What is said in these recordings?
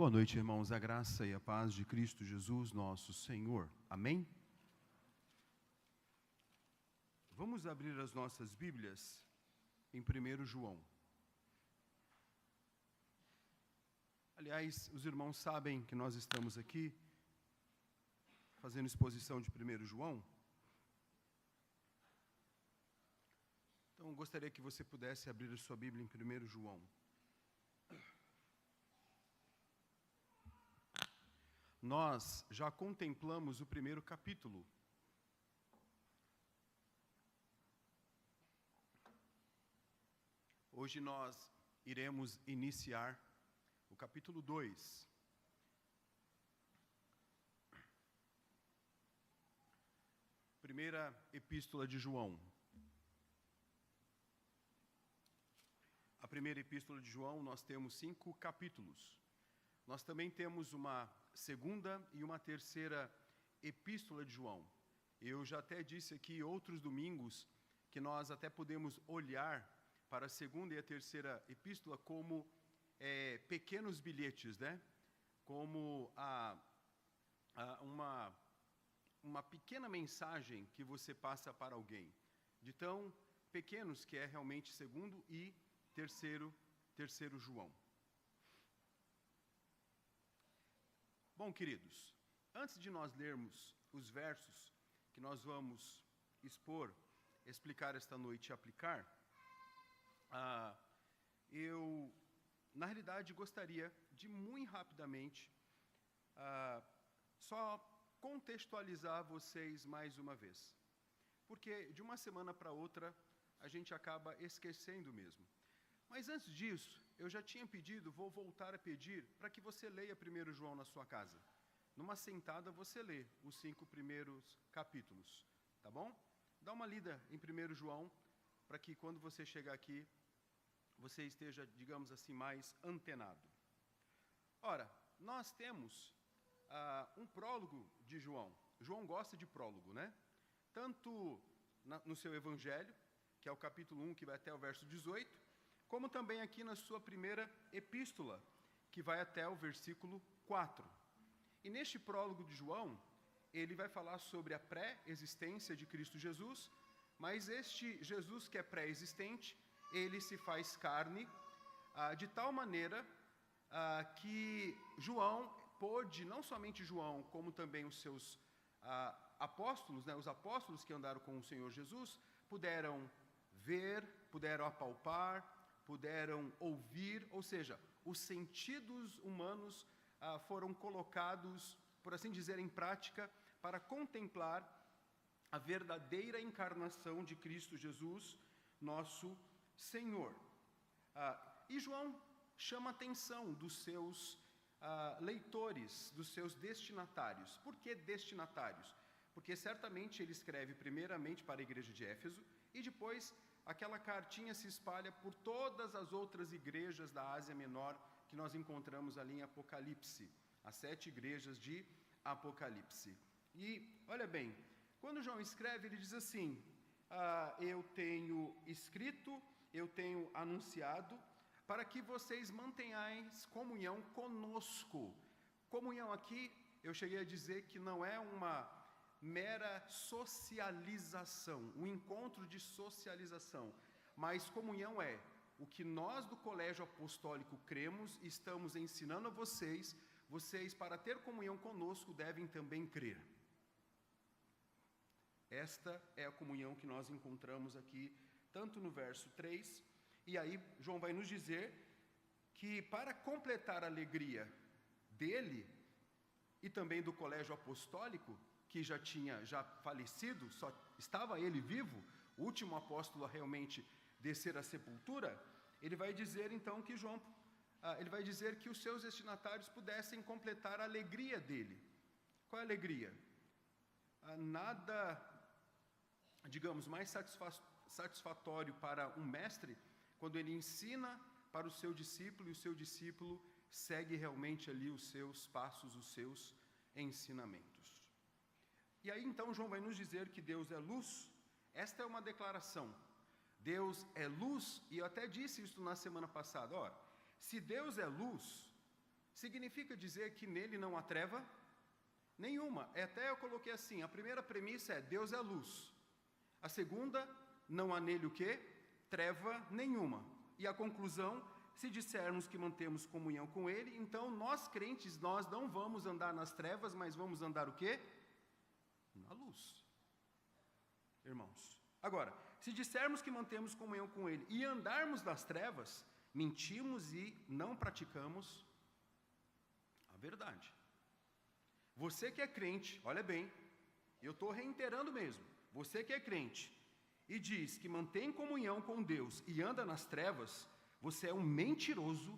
Boa noite, irmãos. A graça e a paz de Cristo Jesus, nosso Senhor. Amém? Vamos abrir as nossas Bíblias em 1 João. Aliás, os irmãos sabem que nós estamos aqui fazendo exposição de 1 João. Então, gostaria que você pudesse abrir a sua Bíblia em 1 João. Nós já contemplamos o primeiro capítulo. Hoje nós iremos iniciar o capítulo 2. Primeira epístola de João. A primeira epístola de João, nós temos 5 capítulos. Nós também temos uma segunda e uma terceira epístola de João. Eu já até disse aqui outros domingos que nós até podemos olhar para a segunda e a terceira epístola como pequenos bilhetes, né? Como uma pequena mensagem que você passa para alguém, de tão pequenos que é realmente segundo e terceiro João. Bom, queridos, antes de nós lermos os versos que nós vamos explicar esta noite e aplicar, eu, na realidade, gostaria de, muito rapidamente, só contextualizar vocês mais uma vez. Porque de uma semana para outra, a gente acaba esquecendo mesmo. Mas antes disso, eu já tinha pedido, vou voltar a pedir, para que você leia 1 João na sua casa. Numa sentada você lê os 5 primeiros capítulos, tá bom? Dá uma lida em 1 João, para que quando você chegar aqui, você esteja, digamos assim, mais antenado. Ora, nós temos um prólogo de João. João gosta de prólogo, né? Tanto no seu evangelho, que é o capítulo 1, que vai até o verso 18, como também aqui na sua primeira epístola, que vai até o versículo 4. E neste prólogo de João, ele vai falar sobre a pré-existência de Cristo Jesus, mas este Jesus que é pré-existente, ele se faz carne de tal maneira que João pôde, não somente João, como também os seus apóstolos, né, os apóstolos que andaram com o Senhor Jesus, puderam ver, puderam apalpar, puderam ouvir, ou seja, os sentidos humanos foram colocados, por assim dizer, em prática para contemplar a verdadeira encarnação de Cristo Jesus, nosso Senhor. E João chama a atenção dos seus leitores, dos seus destinatários. Por que destinatários? Porque certamente ele escreve primeiramente para a igreja de Éfeso e depois aquela cartinha se espalha por todas as outras igrejas da Ásia Menor que nós encontramos ali em Apocalipse, as 7 igrejas de Apocalipse. E, olha bem, quando João escreve, ele diz assim, eu tenho escrito, eu tenho anunciado, para que vocês mantenhais comunhão conosco. Comunhão aqui, eu cheguei a dizer que não é uma mera socialização, um encontro de socialização, mas comunhão é o que nós do Colégio Apostólico cremos e estamos ensinando a vocês, para ter comunhão conosco devem também crer. Esta é a comunhão que nós encontramos aqui, tanto no verso 3, e aí João vai nos dizer que para completar a alegria dele e também do Colégio Apostólico, que já tinha falecido, só estava ele vivo, o último apóstolo a realmente descer à sepultura, ele vai dizer então que ele vai dizer que os seus destinatários pudessem completar a alegria dele. Qual é a alegria? Nada, digamos, mais satisfatório para um mestre quando ele ensina para o seu discípulo e o seu discípulo segue realmente ali os seus passos, os seus ensinamentos. E aí então João vai nos dizer que Deus é luz. Esta é uma declaração. Deus é luz, e eu até disse isso na semana passada. Se Deus é luz, significa dizer que nele não há treva nenhuma. Até eu coloquei assim, a primeira premissa é Deus é luz. A segunda, não há nele o quê? Treva nenhuma. E a conclusão, se dissermos que mantemos comunhão com ele, então nós crentes, nós não vamos andar nas trevas, mas vamos andar o quê? Na luz. Irmãos. Agora, se dissermos que mantemos comunhão com ele e andarmos nas trevas, mentimos e não praticamos a verdade. Você que é crente, olha bem, eu estou reiterando mesmo, você que é crente e diz que mantém comunhão com Deus e anda nas trevas, você é um mentiroso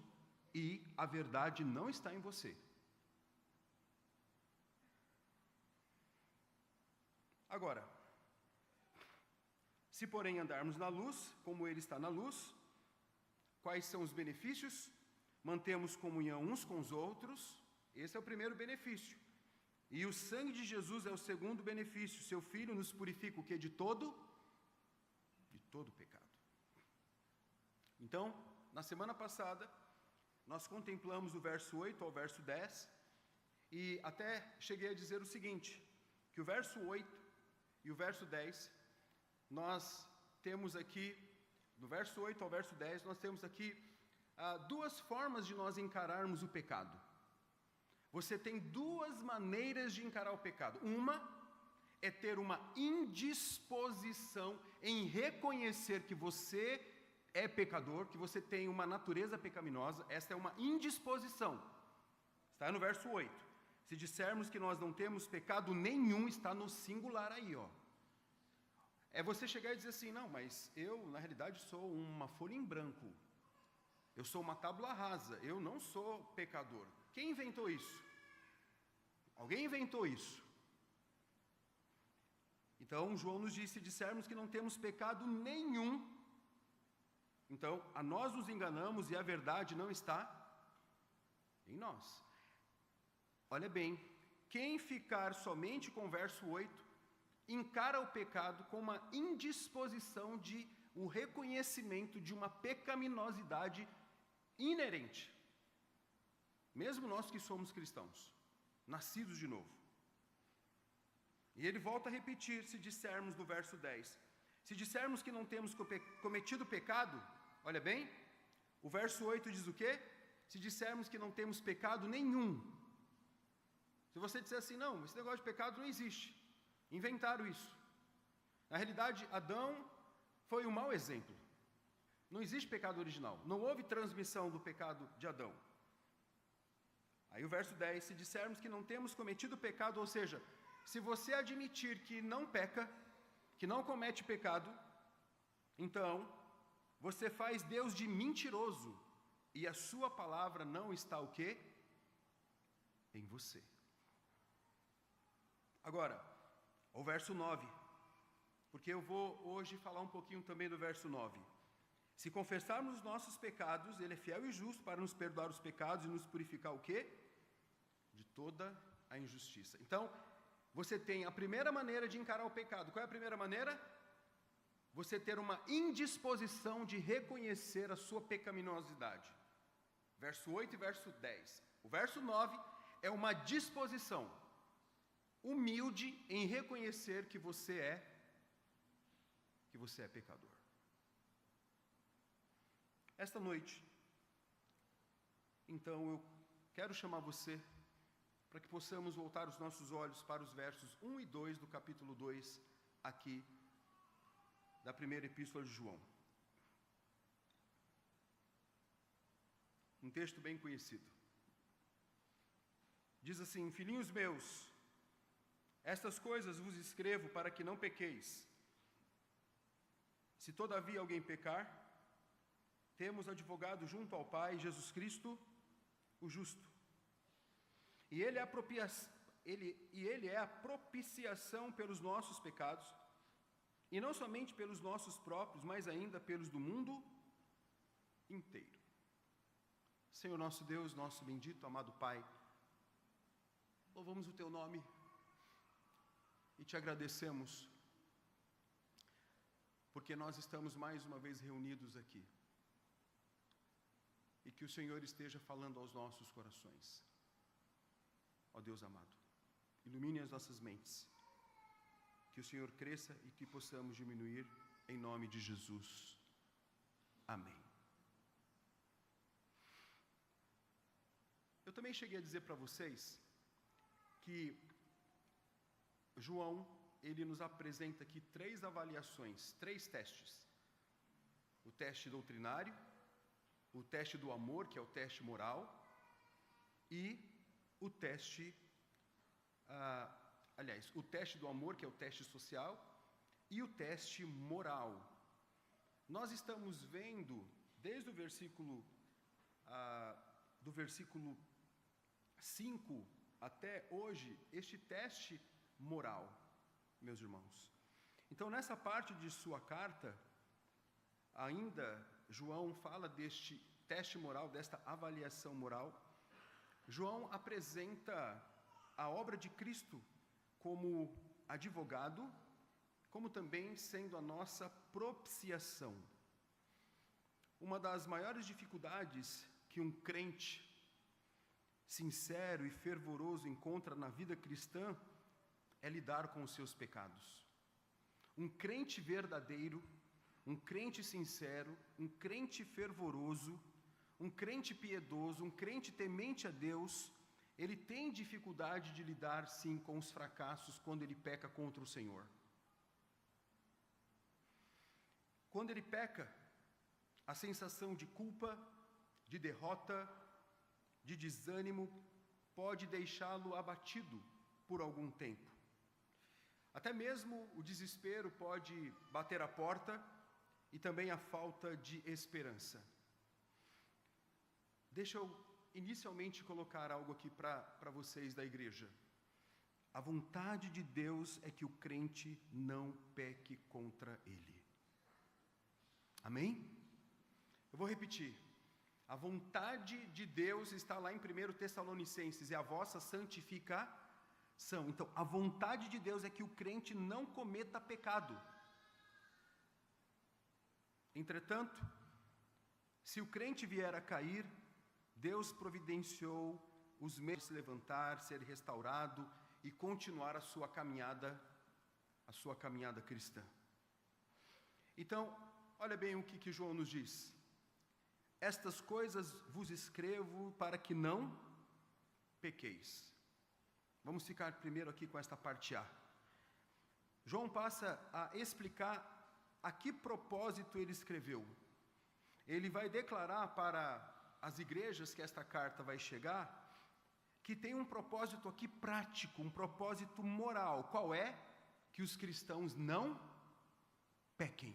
e a verdade não está em você. Agora, se porém andarmos na luz, como ele está na luz, quais são os benefícios? Mantemos comunhão uns com os outros, esse é o primeiro benefício. E o sangue de Jesus é o segundo benefício. Seu Filho nos purifica o quê? De todo pecado. Então, na semana passada, nós contemplamos o verso 8 ao verso 10, e até cheguei a dizer o seguinte, que o verso 8 e o verso 10, nós temos aqui, do verso 8 ao verso 10, nós temos aqui duas formas de nós encararmos o pecado. Você tem duas maneiras de encarar o pecado. Uma é ter uma indisposição em reconhecer que você é pecador, que você tem uma natureza pecaminosa. Essa é uma indisposição. Está no verso 8. Se dissermos que nós não temos pecado nenhum, está no singular aí, ó. É você chegar e dizer assim, não, mas eu, na realidade, sou uma folha em branco. Eu sou uma tábua rasa, eu não sou pecador. Quem inventou isso? Alguém inventou isso. Então, João nos diz, se dissermos que não temos pecado nenhum, então, a nós nos enganamos e a verdade não está em nós. Olha bem, quem ficar somente com o verso 8, encara o pecado com uma indisposição de um reconhecimento de uma pecaminosidade inerente. Mesmo nós que somos cristãos, nascidos de novo. E ele volta a repetir, se dissermos no verso 10, se dissermos que não temos cometido pecado, olha bem, o verso 8 diz o quê? Se dissermos que não temos pecado nenhum. Se você disser assim, não, esse negócio de pecado não existe. Inventaram isso. Na realidade, Adão foi um mau exemplo. Não existe pecado original. Não houve transmissão do pecado de Adão. Aí o verso 10, se dissermos que não temos cometido pecado, ou seja, se você admitir que não peca, que não comete pecado, então você faz Deus de mentiroso e a sua palavra não está o quê? Em você. Agora, o verso 9, porque eu vou hoje falar um pouquinho também do verso 9. Se confessarmos os nossos pecados, ele é fiel e justo para nos perdoar os pecados e nos purificar o quê? De toda a injustiça. Então, você tem a primeira maneira de encarar o pecado. Qual é a primeira maneira? Você ter uma indisposição de reconhecer a sua pecaminosidade. Verso 8 e verso 10. O verso 9 é uma disposição humilde em reconhecer que você é pecador. Esta noite, então eu quero chamar você para que possamos voltar os nossos olhos para os versos 1 e 2 do capítulo 2 aqui da primeira epístola de João. Um texto bem conhecido. Diz assim, filhinhos meus, estas coisas vos escrevo para que não pequeis. Se todavia alguém pecar, temos advogado junto ao Pai, Jesus Cristo, o justo. E ele é a propiciação pelos nossos pecados, e não somente pelos nossos próprios, mas ainda pelos do mundo inteiro. Senhor nosso Deus, nosso bendito, amado Pai, louvamos o Teu nome e Te agradecemos, porque nós estamos mais uma vez reunidos aqui. e que o Senhor esteja falando aos nossos corações. Ó Deus amado, ilumine as nossas mentes, que o Senhor cresça e que possamos diminuir, em nome de Jesus. Amém. Eu também cheguei a dizer para vocês que João, ele nos apresenta aqui 3 avaliações, 3 testes. O teste doutrinário, o teste do amor, que é o teste moral, e o teste, o teste do amor, que é o teste social, e o teste moral. Nós estamos vendo, desde o versículo 5 até hoje, este teste moral, meus irmãos. Então, nessa parte de sua carta, ainda João fala deste teste moral, desta avaliação moral. João apresenta a obra de Cristo como advogado, como também sendo a nossa propiciação. Uma das maiores dificuldades que um crente sincero e fervoroso encontra na vida cristã é lidar com os seus pecados. Um crente verdadeiro, um crente sincero, um crente fervoroso, um crente piedoso, um crente temente a Deus, ele tem dificuldade de lidar, sim, com os fracassos quando ele peca contra o Senhor. Quando ele peca, a sensação de culpa, de derrota, de desânimo, pode deixá-lo abatido por algum tempo. Até mesmo o desespero pode bater a porta e também a falta de esperança. Deixa eu inicialmente colocar algo aqui para vocês da igreja. A vontade de Deus é que o crente não peque contra Ele. Amém? Eu vou repetir. A vontade de Deus está lá em 1 Tessalonicenses, é a vossa santificação. Então, a vontade de Deus é que o crente não cometa pecado. Entretanto, se o crente vier a cair, Deus providenciou os meios de se levantar, ser restaurado e continuar a sua caminhada cristã. Então, olha bem o que João nos diz. Estas coisas vos escrevo para que não pequeis. Vamos ficar primeiro aqui com esta parte A. João passa a explicar a que propósito ele escreveu. Ele vai declarar para as igrejas que esta carta vai chegar, que tem um propósito aqui prático, um propósito moral. Qual é? Que os cristãos não pequem.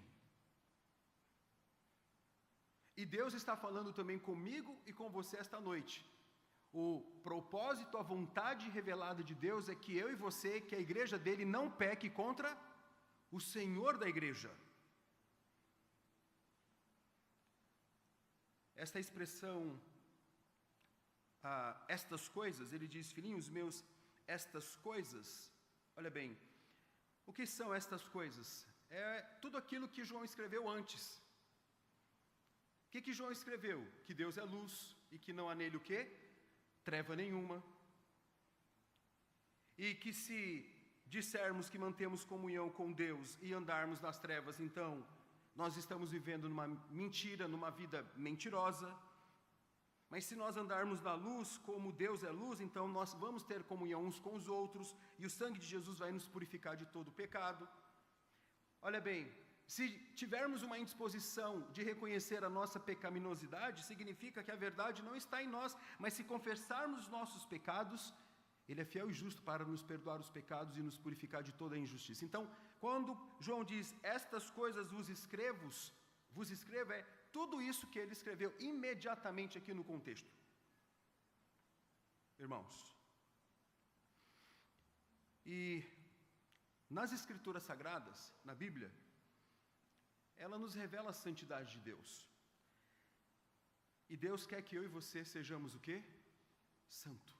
E Deus está falando também comigo e com você esta noite. O propósito, a vontade revelada de Deus é que eu e você, que a igreja dele não peque contra o Senhor da igreja. Esta expressão, estas coisas, ele diz, filhinhos meus, estas coisas, olha bem, o que são estas coisas? É tudo aquilo que João escreveu antes. O que João escreveu? Que Deus é luz e que não há nele o quê? Treva nenhuma. E que se dissermos que mantemos comunhão com Deus e andarmos nas trevas, então nós estamos vivendo numa mentira, numa vida mentirosa. Mas se nós andarmos na luz, como Deus é luz, então nós vamos ter comunhão uns com os outros, e o sangue de Jesus vai nos purificar de todo o pecado. Olha bem, se tivermos uma indisposição de reconhecer a nossa pecaminosidade, significa que a verdade não está em nós, mas se confessarmos os nossos pecados, Ele é fiel e justo para nos perdoar os pecados e nos purificar de toda a injustiça. Então, quando João diz, estas coisas vos escrevo, é tudo isso que ele escreveu imediatamente aqui no contexto. Irmãos, e nas Escrituras Sagradas, na Bíblia, ela nos revela a santidade de Deus. E Deus quer que eu e você sejamos o quê? Santo.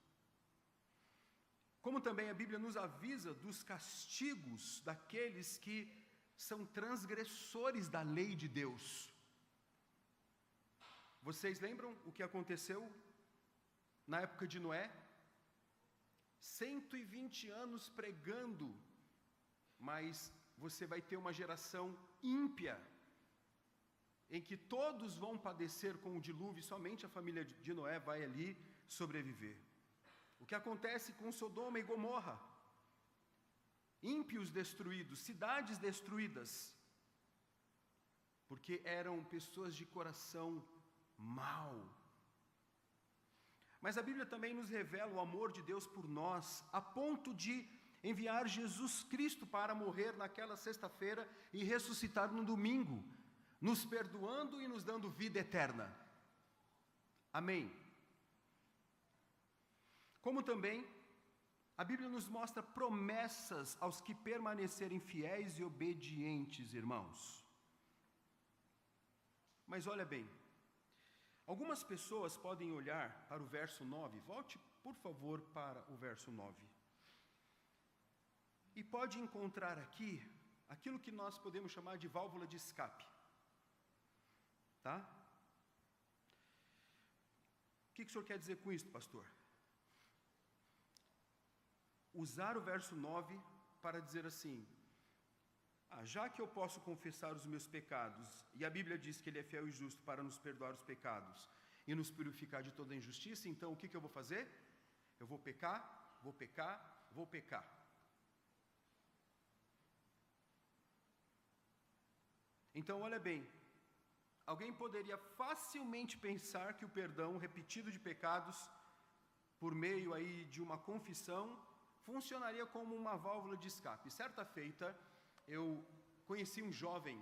Como também a Bíblia nos avisa dos castigos daqueles que são transgressores da lei de Deus. Vocês lembram o que aconteceu na época de Noé? 120 anos pregando, mas você vai ter uma geração ímpia, em que todos vão padecer com o dilúvio, e somente a família de Noé vai ali sobreviver. O que acontece com Sodoma e Gomorra? Ímpios destruídos, cidades destruídas, porque eram pessoas de coração mau. Mas a Bíblia também nos revela o amor de Deus por nós, a ponto de enviar Jesus Cristo para morrer naquela sexta-feira e ressuscitar no domingo, nos perdoando e nos dando vida eterna. Amém. Como também a Bíblia nos mostra promessas aos que permanecerem fiéis e obedientes, irmãos. Mas olha bem, algumas pessoas podem olhar para o verso 9, volte por favor para o verso 9, e pode encontrar aqui aquilo que nós podemos chamar de válvula de escape, tá? O que o senhor quer dizer com isso, pastor? Usar o verso 9 para dizer assim: já que eu posso confessar os meus pecados, e a Bíblia diz que Ele é fiel e justo para nos perdoar os pecados e nos purificar de toda injustiça, então o que eu vou fazer? Eu vou pecar, vou pecar, vou pecar. Então olha bem, alguém poderia facilmente pensar que o perdão repetido de pecados, por meio aí de uma confissão, funcionaria como uma válvula de escape. Certa feita, eu conheci um jovem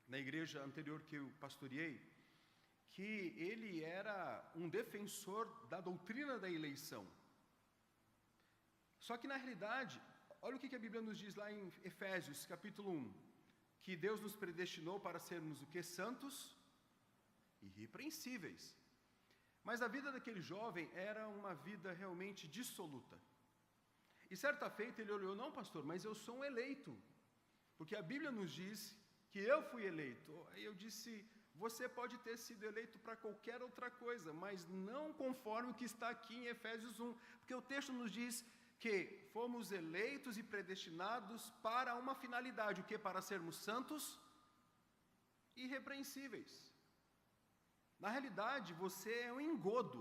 na igreja anterior que eu pastoreei, que ele era um defensor da doutrina da eleição. Só que na realidade, olha o que a Bíblia nos diz lá em Efésios, capítulo 1, que Deus nos predestinou para sermos o que? Santos e irrepreensíveis. Mas a vida daquele jovem era uma vida realmente dissoluta. E certa feita ele olhou: não, pastor, mas eu sou um eleito, porque a Bíblia nos diz que eu fui eleito. Aí eu disse: você pode ter sido eleito para qualquer outra coisa, mas não conforme o que está aqui em Efésios 1, porque o texto nos diz que fomos eleitos e predestinados para uma finalidade, o que? Para sermos santos e irrepreensíveis. Na realidade, você é um engodo,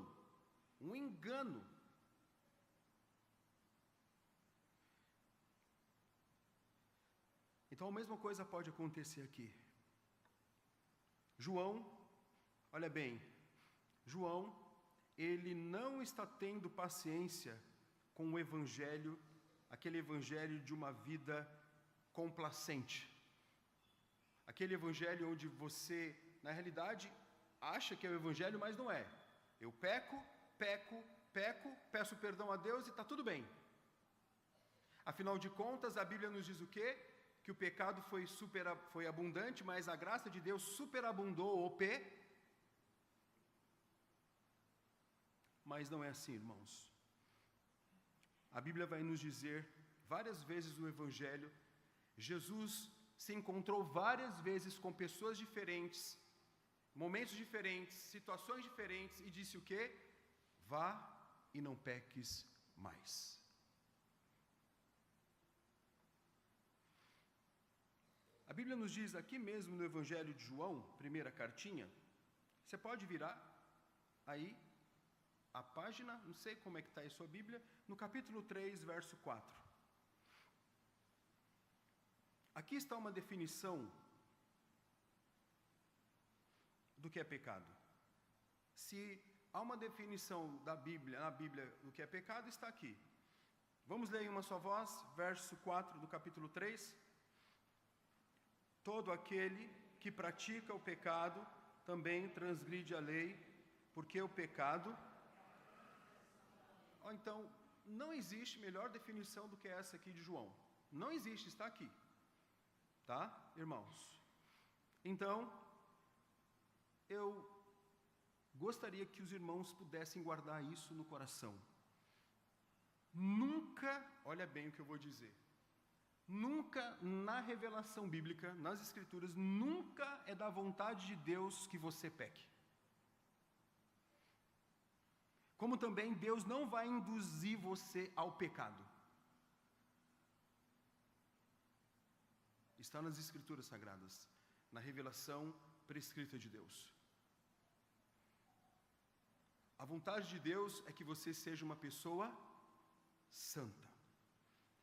um engano. Então a mesma coisa pode acontecer aqui. João, olha bem, João, ele não está tendo paciência com o evangelho, aquele evangelho de uma vida complacente. Aquele evangelho onde você, na realidade, acha que é o evangelho, mas não é. Eu peco, peço perdão a Deus e está tudo bem. Afinal de contas, a Bíblia nos diz o quê? Que o pecado foi abundante, mas a graça de Deus superabundou o Mas não é assim, irmãos. A Bíblia vai nos dizer várias vezes no Evangelho, Jesus se encontrou várias vezes com pessoas diferentes, momentos diferentes, situações diferentes, e disse o quê? Vá e não peques mais. A Bíblia nos diz aqui mesmo no Evangelho de João, primeira cartinha, você pode virar aí a página, não sei como é que está aí a sua Bíblia, no capítulo 3, verso 4. Aqui está uma definição do que é pecado. Se há uma definição na Bíblia do que é pecado, está aqui. Vamos ler em uma só voz, verso 4 do capítulo 3. Todo aquele que pratica o pecado também transgride a lei, porque o pecado... Então, não existe melhor definição do que essa aqui de João. Não existe, está aqui. Tá, irmãos? Então, eu gostaria que os irmãos pudessem guardar isso no coração. Nunca, olha bem o que eu vou dizer, nunca na revelação bíblica, nas Escrituras, nunca é da vontade de Deus que você peque. como também Deus não vai induzir você ao pecado. Está nas Escrituras Sagradas, na revelação prescrita de Deus. A vontade de Deus é que você seja uma pessoa santa.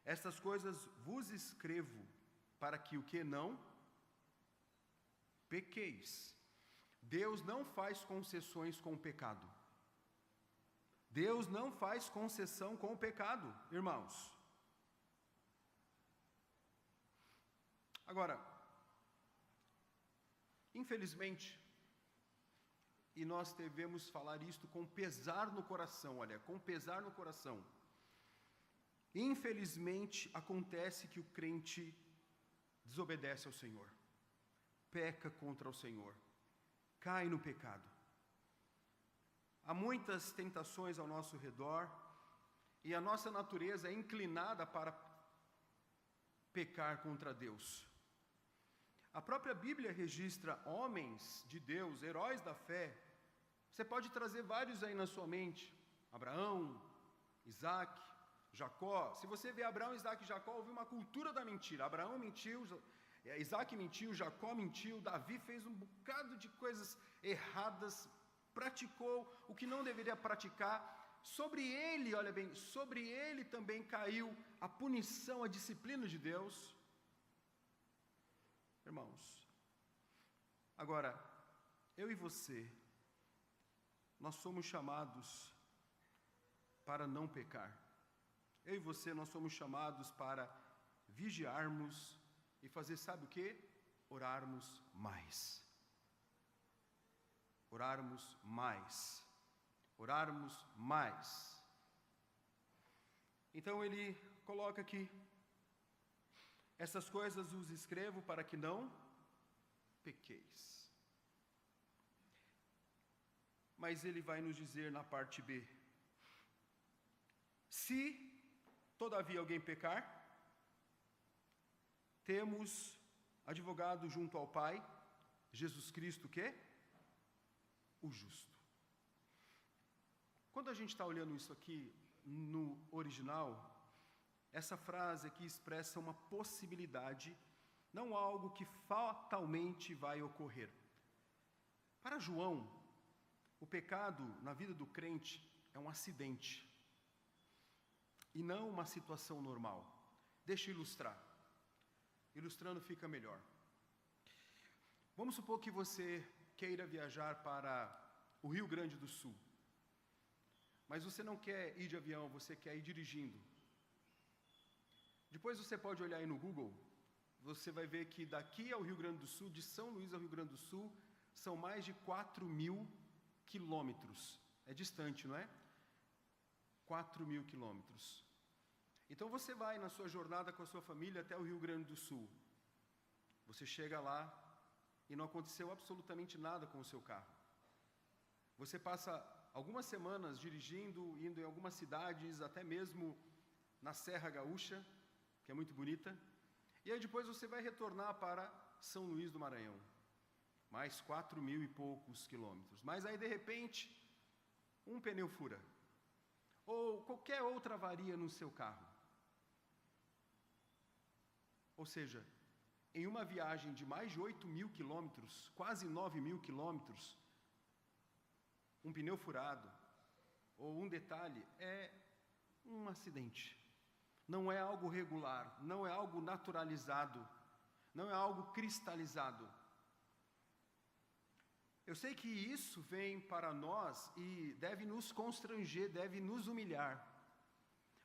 Estas coisas vos escrevo para que o que não pequeis. Deus não faz concessões com o pecado. Deus não faz concessão com o pecado, irmãos. Agora, infelizmente, e nós devemos falar isto com pesar no coração, olha, com pesar no coração. Infelizmente, acontece que o crente desobedece ao Senhor, peca contra o Senhor, cai no pecado. Há muitas tentações ao nosso redor, e a nossa natureza é inclinada para pecar contra Deus. A própria Bíblia registra homens de Deus, heróis da fé. Você pode trazer vários aí na sua mente: Abraão, Isaac, Jacó. Se você vê Abraão, Isaac e Jacó, houve uma cultura da mentira. Abraão mentiu, Isaac mentiu, Jacó mentiu, Davi fez um bocado de coisas erradas, praticou o que não deveria praticar. Sobre ele, olha bem, sobre ele também caiu a punição, a disciplina de Deus. Irmãos, agora, eu e você, nós somos chamados para não pecar. Eu e você, nós somos chamados para vigiarmos e fazer, sabe o quê? Orarmos mais. Orarmos mais. Orarmos mais. Então ele coloca aqui: essas coisas os escrevo para que não pequeis. Mas ele vai nos dizer na parte B: se todavia alguém pecar, temos advogado junto ao Pai, Jesus Cristo, que? O justo. Quando a gente está olhando isso aqui no original, essa frase aqui expressa uma possibilidade, não algo que fatalmente vai ocorrer. Para João, o pecado na vida do crente é um acidente, e não uma situação normal. Deixa eu ilustrar. Ilustrando fica melhor. Vamos supor que você queira viajar para o Rio Grande do Sul, mas você não quer ir de avião, você quer ir dirigindo. Depois você pode olhar aí no Google, você vai ver que daqui ao Rio Grande do Sul, de São Luís ao Rio Grande do Sul, são mais de 4.000 quilômetros. É distante, não é? 4.000 quilômetros. Então você vai na sua jornada com a sua família até o Rio Grande do Sul. Você chega lá e não aconteceu absolutamente nada com o seu carro. Você passa algumas semanas dirigindo, indo em algumas cidades, até mesmo na Serra Gaúcha, que é muito bonita, e aí depois você vai retornar para São Luís do Maranhão, mais 4.000 e poucos quilômetros. Mas aí de repente, um pneu fura, ou qualquer outra avaria no seu carro. Ou seja, em uma viagem de mais de 8.000 quilômetros, quase 9.000 quilômetros, um pneu furado, ou um detalhe, é um acidente. Não é algo regular, não é algo naturalizado, não é algo cristalizado. Eu sei que isso vem para nós e deve nos constranger, deve nos humilhar.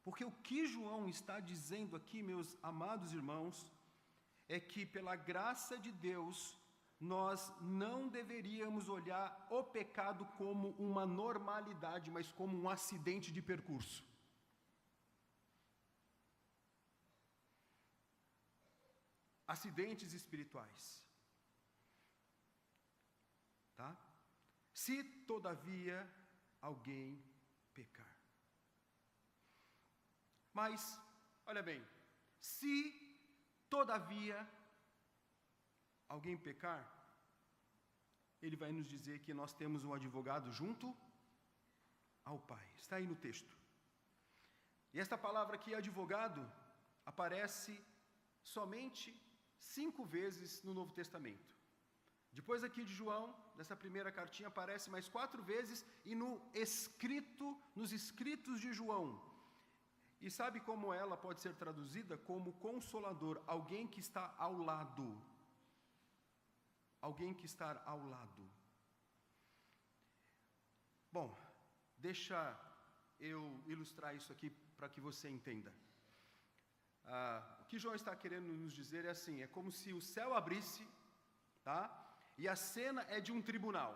Porque o que João está dizendo aqui, meus amados irmãos, é que pela graça de Deus, nós não deveríamos olhar o pecado como uma normalidade, mas como um acidente de percurso. Acidentes espirituais. Tá? Se todavia alguém pecar. Mas, olha bem, se todavia alguém pecar, ele vai nos dizer que nós temos um advogado junto ao Pai. Está aí no texto. E esta palavra aqui, advogado, aparece somente 5 vezes no Novo Testamento. Depois aqui de João, nessa primeira cartinha, aparece mais 4 vezes e nos escritos de João. E sabe como ela pode ser traduzida? Como consolador, alguém que está ao lado. Alguém que está ao lado. Bom, deixa eu ilustrar isso aqui para que você entenda. O que João está querendo nos dizer é assim, é como se o céu abrisse, tá? E a cena é de um tribunal.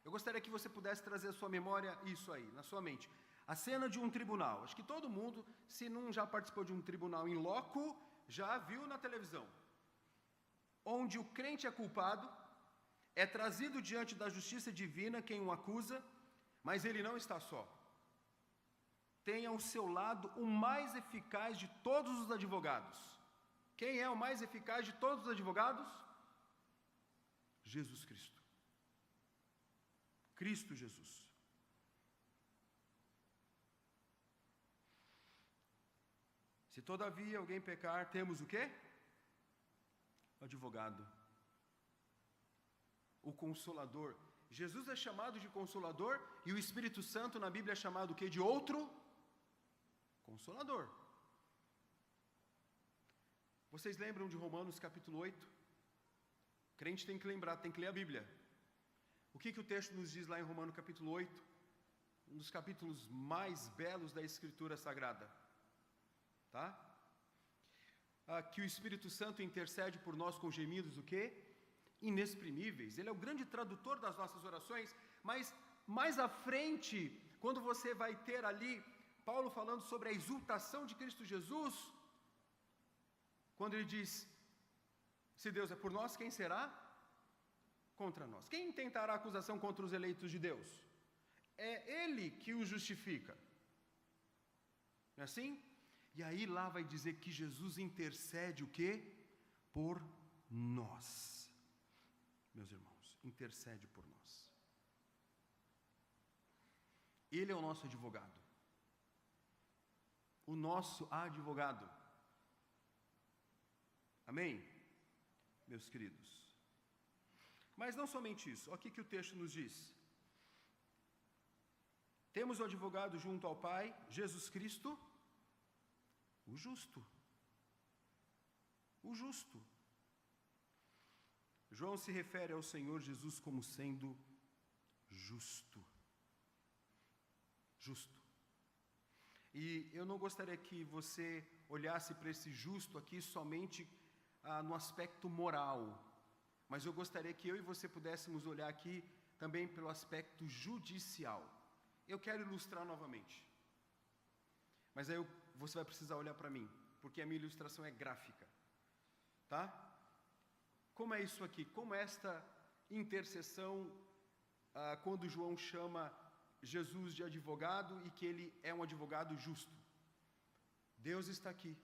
Eu gostaria que você pudesse trazer à sua memória isso aí, na sua mente. A cena de um tribunal. Acho que todo mundo, se não já participou de um tribunal em loco, já viu na televisão. Onde o crente é culpado, é trazido diante da justiça divina quem o acusa, mas ele não está só. Tem ao seu lado o mais eficaz de todos os advogados. Quem é o mais eficaz de todos os advogados? Jesus Cristo. Cristo Jesus. Se todavia alguém pecar, temos o quê? O advogado. O Consolador. Jesus é chamado de Consolador e o Espírito Santo na Bíblia é chamado o quê? De outro Consolador. Vocês lembram de Romanos capítulo 8? O crente tem que lembrar, tem que ler a Bíblia. O que o texto nos diz lá em Romanos capítulo 8? Um dos capítulos mais belos da Escritura Sagrada. Tá? Que o Espírito Santo intercede por nós com gemidos o quê? Inexprimíveis. Ele é o grande tradutor das nossas orações, mas mais à frente, quando você vai ter ali Paulo falando sobre a exultação de Cristo Jesus, quando ele diz, se Deus é por nós, quem será contra nós? Quem intentará acusação contra os eleitos de Deus? É Ele que os justifica. Não é assim? E aí lá vai dizer que Jesus intercede o quê? Por nós. Meus irmãos, intercede por nós. Ele é o nosso advogado. O nosso advogado. Amém? Meus queridos. Mas não somente isso. Olha o que o texto nos diz. Temos o advogado junto ao Pai, Jesus Cristo, o justo. O justo. João se refere ao Senhor Jesus como sendo justo. Justo. E eu não gostaria que você olhasse para esse justo aqui somente no aspecto moral, mas eu gostaria que eu e você pudéssemos olhar aqui também pelo aspecto judicial. Eu quero ilustrar novamente, mas aí você vai precisar olhar para mim, porque a minha ilustração é gráfica, tá? Como é isso aqui? Como esta intercessão, quando João chama Jesus de advogado e que ele é um advogado justo. Deus está aqui.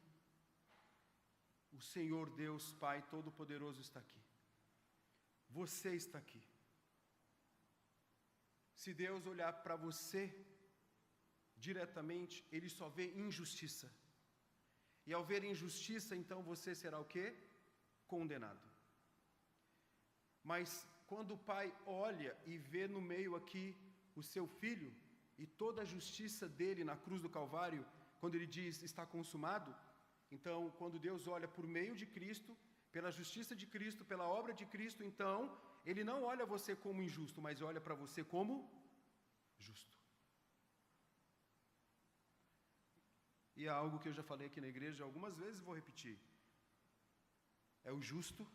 O Senhor Deus Pai Todo-Poderoso está aqui. Você está aqui. Se Deus olhar para você diretamente, Ele só vê injustiça. E ao ver injustiça, então você será o quê? Condenado. Mas quando o Pai olha e vê no meio aqui o seu Filho e toda a justiça dele na cruz do Calvário, quando ele diz está consumado, então quando Deus olha por meio de Cristo, pela justiça de Cristo, pela obra de Cristo, então Ele não olha você como injusto, mas olha para você como justo. E é algo que eu já falei aqui na igreja algumas vezes e vou repetir. É o justo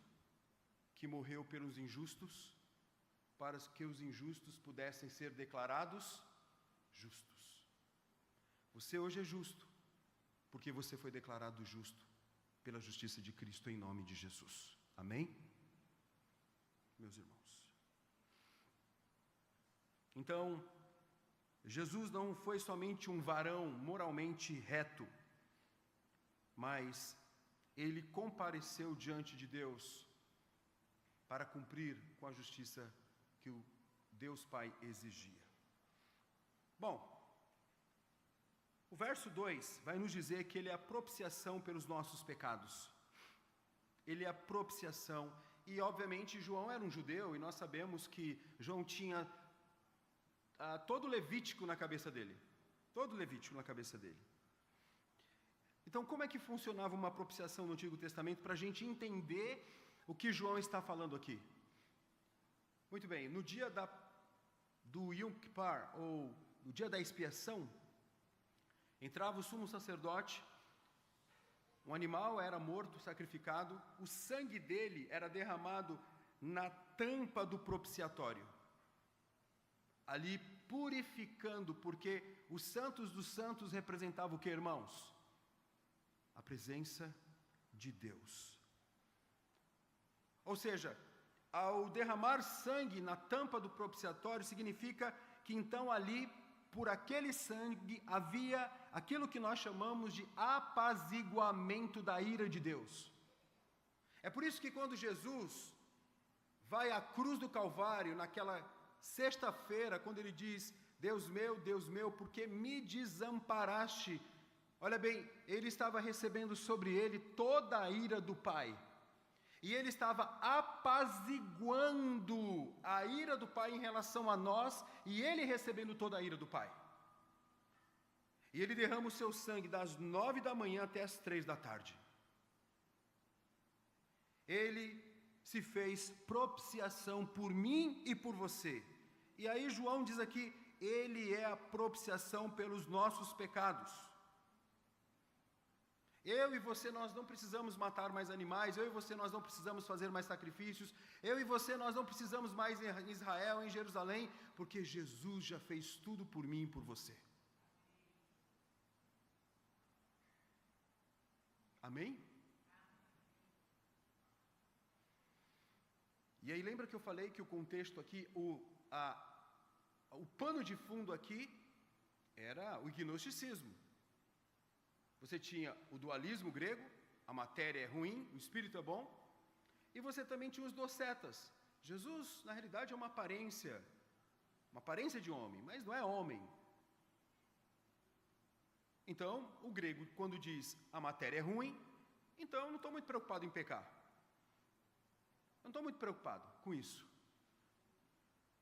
que morreu pelos injustos, para que os injustos pudessem ser declarados justos. Você hoje é justo, porque você foi declarado justo pela justiça de Cristo em nome de Jesus. Amém? Meus irmãos. Então, Jesus não foi somente um varão moralmente reto, mas ele compareceu diante de Deus para cumprir com a justiça que o Deus Pai exigia. Bom, verso 2 vai nos dizer que ele é a propiciação pelos nossos pecados. Ele é a propiciação. E, obviamente, João era um judeu, e nós sabemos que João tinha todo Levítico na cabeça dele. Todo Levítico na cabeça dele. Então, como é que funcionava uma propiciação no Antigo Testamento para a gente entender o que João está falando aqui? Muito bem, no dia do Yom Kippur, ou no dia da expiação, entrava o sumo sacerdote, um animal era morto, sacrificado, o sangue dele era derramado na tampa do propiciatório, ali purificando, porque os santos dos santos representavam o que, irmãos? A presença de Deus. Ou seja, ao derramar sangue na tampa do propiciatório, significa que então ali, por aquele sangue, havia aquilo que nós chamamos de apaziguamento da ira de Deus. É por isso que quando Jesus vai à cruz do Calvário, naquela sexta-feira, quando ele diz, Deus meu, por que me desamparaste? Olha bem, ele estava recebendo sobre ele toda a ira do Pai. E ele estava apaziguando a ira do Pai em relação a nós, e ele recebendo toda a ira do Pai. E ele derrama o seu sangue das 9 da manhã até as 3 da tarde. Ele se fez propiciação por mim e por você. E aí João diz aqui, ele é a propiciação pelos nossos pecados. Eu e você, nós não precisamos matar mais animais, eu e você, nós não precisamos fazer mais sacrifícios, eu e você, nós não precisamos mais em Israel, em Jerusalém, porque Jesus já fez tudo por mim e por você. Amém? E aí lembra que eu falei que o contexto aqui, o pano de fundo aqui, era o gnosticismo. Você tinha o dualismo grego, a matéria é ruim, o espírito é bom, e você também tinha os docetas. Jesus, na realidade, é uma aparência de homem, mas não é homem. Então, o grego, quando diz a matéria é ruim, então eu não estou muito preocupado em pecar. Não estou muito preocupado com isso.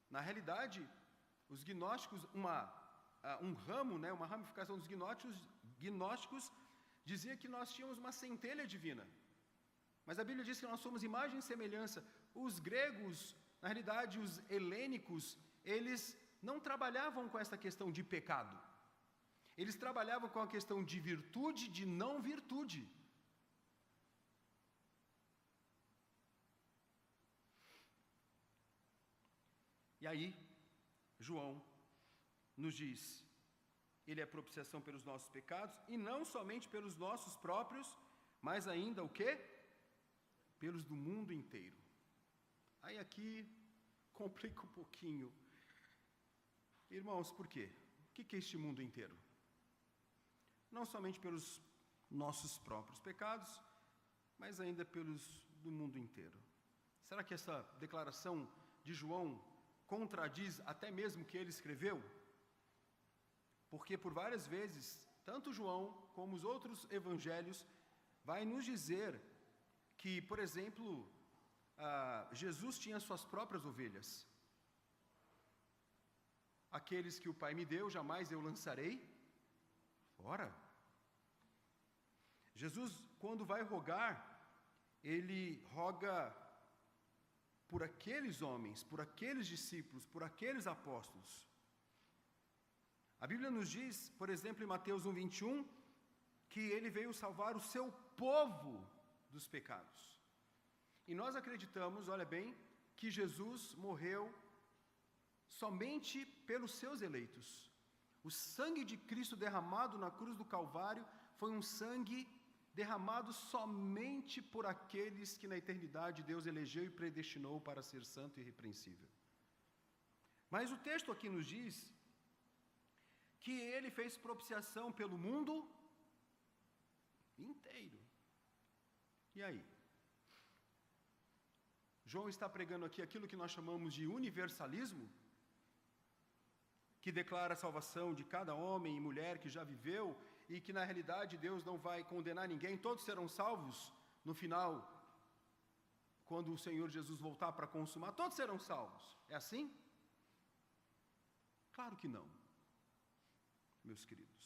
Na realidade, os gnósticos, uma ramificação dos gnósticos dizia que nós tínhamos uma centelha divina. Mas a Bíblia diz que nós somos imagem e semelhança. Os gregos, na realidade, os helênicos, eles não trabalhavam com essa questão de pecado. Eles trabalhavam com a questão de virtude, de não virtude. E aí, João nos diz, ele é a propiciação pelos nossos pecados, e não somente pelos nossos próprios, mas ainda o quê? Pelos do mundo inteiro. Aí aqui, complica um pouquinho. Irmãos, por quê? O que é este mundo inteiro? Não somente pelos nossos próprios pecados, mas ainda pelos do mundo inteiro. Será que essa declaração de João contradiz até mesmo o que ele escreveu? Porque por várias vezes, tanto João como os outros evangelhos vai nos dizer que, por exemplo, Jesus tinha suas próprias ovelhas. Aqueles que o Pai me deu, jamais eu lançarei fora. Jesus, quando vai rogar, ele roga por aqueles homens, por aqueles discípulos, por aqueles apóstolos. A Bíblia nos diz, por exemplo, em Mateus 1:21, que ele veio salvar o seu povo dos pecados. E nós acreditamos, olha bem, que Jesus morreu somente pelos seus eleitos. O sangue de Cristo derramado na cruz do Calvário foi um sangue derramado somente por aqueles que na eternidade Deus elegeu e predestinou para ser santo e irrepreensível. Mas o texto aqui nos diz que ele fez propiciação pelo mundo inteiro. E aí? João está pregando aqui aquilo que nós chamamos de universalismo. O que declara a salvação de cada homem e mulher que já viveu, e que na realidade Deus não vai condenar ninguém, todos serão salvos no final, quando o Senhor Jesus voltar para consumar, todos serão salvos. É assim? Claro que não, meus queridos.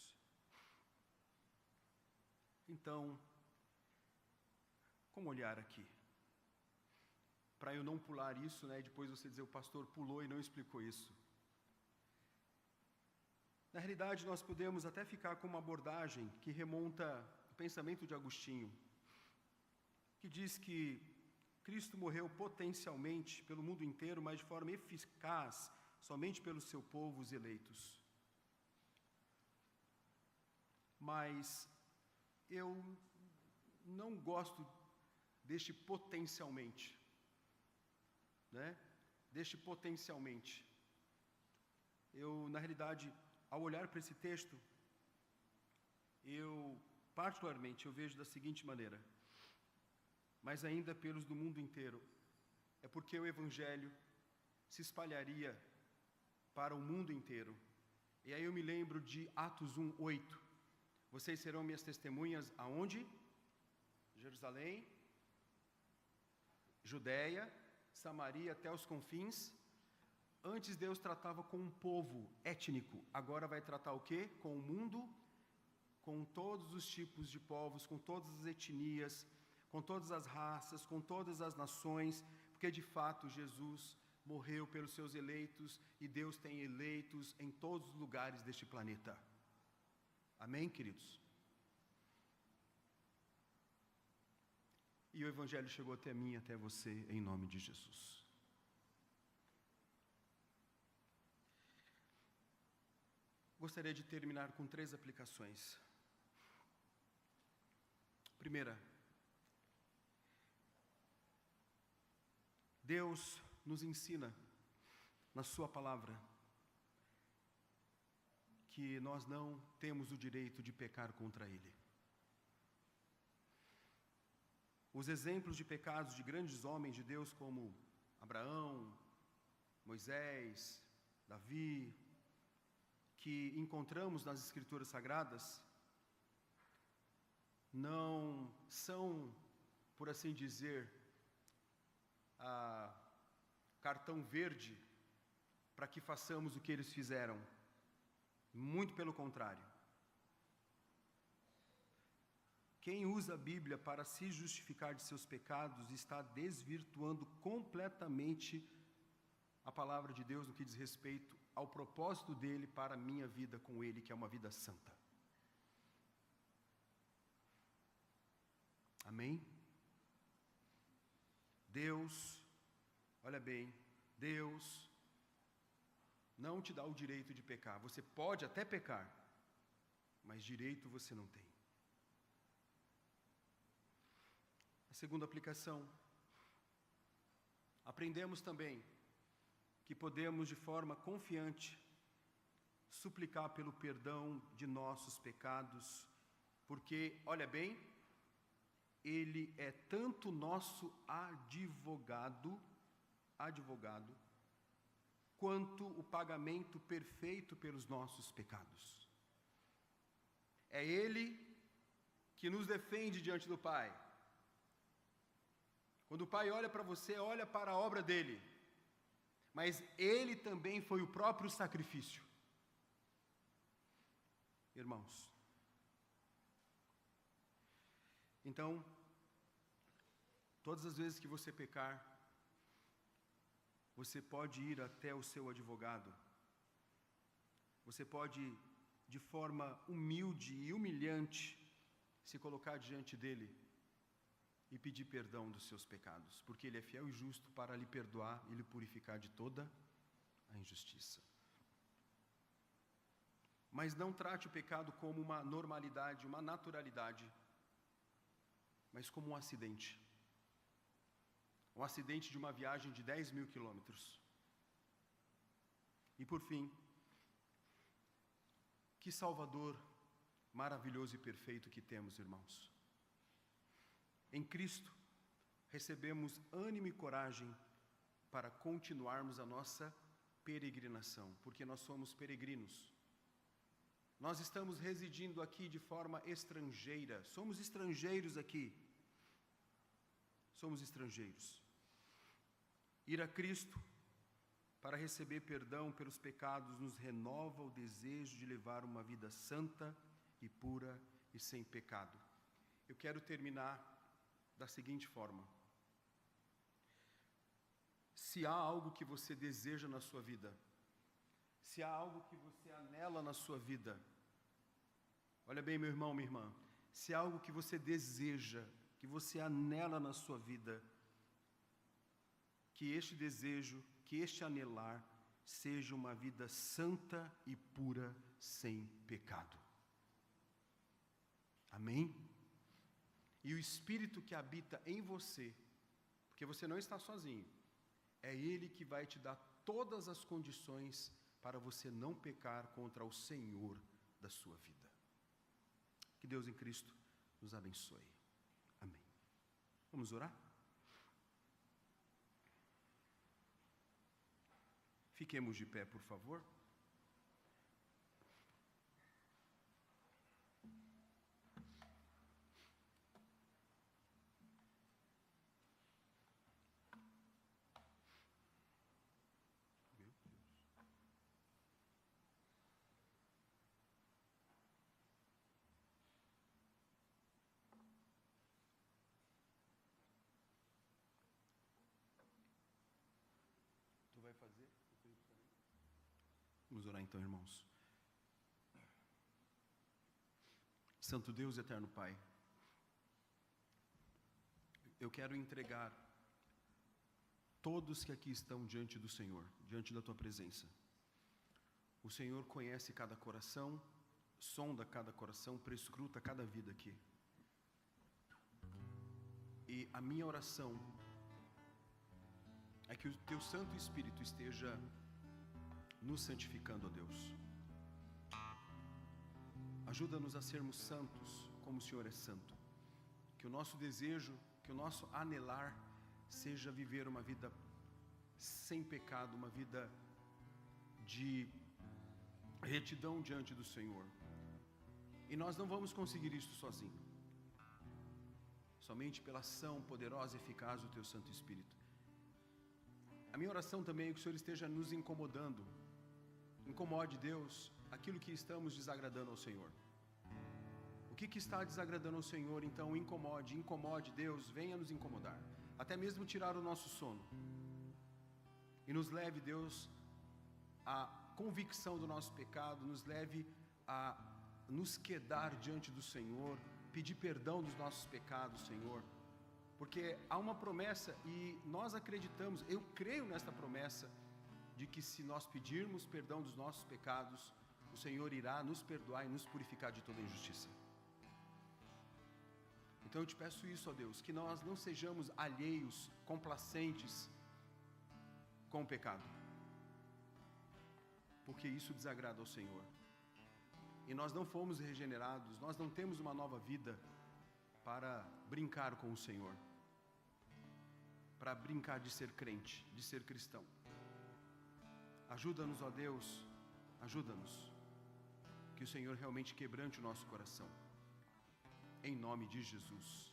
Então, como olhar aqui? Para eu não pular isso, né? E depois você dizer, o pastor pulou e não explicou isso. Na realidade, nós podemos até ficar com uma abordagem que remonta ao pensamento de Agostinho, que diz que Cristo morreu potencialmente pelo mundo inteiro, mas de forma eficaz somente pelo seu povo, os eleitos. Mas eu não gosto deste potencialmente, né? Deste potencialmente. Eu, na realidade, ao olhar para esse texto, particularmente, eu vejo da seguinte maneira: mas ainda pelos do mundo inteiro, é porque o Evangelho se espalharia para o mundo inteiro. E aí eu me lembro de Atos 1:8. Vocês serão minhas testemunhas aonde? Jerusalém, Judeia, Samaria, até os confins. Antes Deus tratava com um povo étnico, agora vai tratar o quê? Com o mundo, com todos os tipos de povos, com todas as etnias, com todas as raças, com todas as nações, porque de fato Jesus morreu pelos seus eleitos e Deus tem eleitos em todos os lugares deste planeta. Amém, queridos? E o Evangelho chegou até mim e até você em nome de Jesus. Gostaria de terminar com 3 aplicações. Primeira, Deus nos ensina na sua palavra que nós não temos o direito de pecar contra Ele. Os exemplos de pecados de grandes homens de Deus como Abraão, Moisés, Davi, que encontramos nas Escrituras Sagradas, não são, por assim dizer, cartão verde para que façamos o que eles fizeram. Muito pelo contrário. Quem usa a Bíblia para se justificar de seus pecados está desvirtuando completamente a palavra de Deus no que diz respeito ao propósito dele para a minha vida com ele, que é uma vida santa. Amém? Deus, olha bem, Deus não te dá o direito de pecar. Você pode até pecar, mas direito você não tem. A segunda aplicação, aprendemos também que podemos de forma confiante suplicar pelo perdão de nossos pecados, porque, olha bem, Ele é tanto nosso advogado, quanto o pagamento perfeito pelos nossos pecados. É Ele que nos defende diante do Pai. Quando o Pai olha para você, olha para a obra dele, mas Ele também foi o próprio sacrifício. Irmãos, então, todas as vezes que você pecar, você pode ir até o seu advogado, você pode, de forma humilde e humilhante, se colocar diante dele e pedir perdão dos seus pecados, porque ele é fiel e justo para lhe perdoar e lhe purificar de toda a injustiça. Mas não trate o pecado como uma normalidade, uma naturalidade, mas como um acidente de uma viagem de 10.000 quilômetros. E por fim, que Salvador maravilhoso e perfeito que temos, irmãos. Em Cristo, recebemos ânimo e coragem para continuarmos a nossa peregrinação, porque nós somos peregrinos. Nós estamos residindo aqui de forma estrangeira, somos estrangeiros aqui. Somos estrangeiros. Ir a Cristo para receber perdão pelos pecados nos renova o desejo de levar uma vida santa e pura e sem pecado. Eu quero terminar da seguinte forma: se há algo que você deseja na sua vida, se há algo que você anela na sua vida, olha bem, meu irmão, minha irmã, se há algo que você deseja, que você anela na sua vida, que este desejo, que este anelar, seja uma vida santa e pura, sem pecado. Amém? E o Espírito que habita em você, porque você não está sozinho, é Ele que vai te dar todas as condições para você não pecar contra o Senhor da sua vida. Que Deus em Cristo nos abençoe. Amém. Vamos orar? Fiquemos de pé, por favor. Tu vai fazer? Vamos orar então, irmãos. Santo Deus, eterno Pai, eu quero entregar todos que aqui estão diante do Senhor, diante da Tua presença. O Senhor conhece cada coração, sonda cada coração, prescruta cada vida aqui. E a minha oração é que o Teu Santo Espírito esteja nos santificando, ó Deus. Ajuda-nos a sermos santos, como o Senhor é santo. Que o nosso desejo, que o nosso anelar seja viver uma vida sem pecado, uma vida de retidão diante do Senhor. E nós não vamos conseguir isso sozinho. Somente pela ação poderosa e eficaz do Teu Santo Espírito. A minha oração também é que o Senhor esteja nos incomodando. Incomode, Deus, aquilo que estamos desagradando ao Senhor. O que está desagradando ao Senhor, então incomode, Deus, venha nos incomodar. Até mesmo tirar o nosso sono. E nos leve, Deus, à convicção do nosso pecado, nos leve a nos quedar diante do Senhor, pedir perdão dos nossos pecados, Senhor. Porque há uma promessa e nós acreditamos, eu creio nesta promessa, de que se nós pedirmos perdão dos nossos pecados, o Senhor irá nos perdoar e nos purificar de toda injustiça. Então eu te peço isso, ó Deus, que nós não sejamos alheios, complacentes com o pecado, porque isso desagrada ao Senhor. E nós não fomos regenerados, nós não temos uma nova vida para brincar com o Senhor, para brincar de ser crente, de ser cristão. Ajuda-nos, ó Deus, ajuda-nos, que o Senhor realmente quebrante o nosso coração, em nome de Jesus.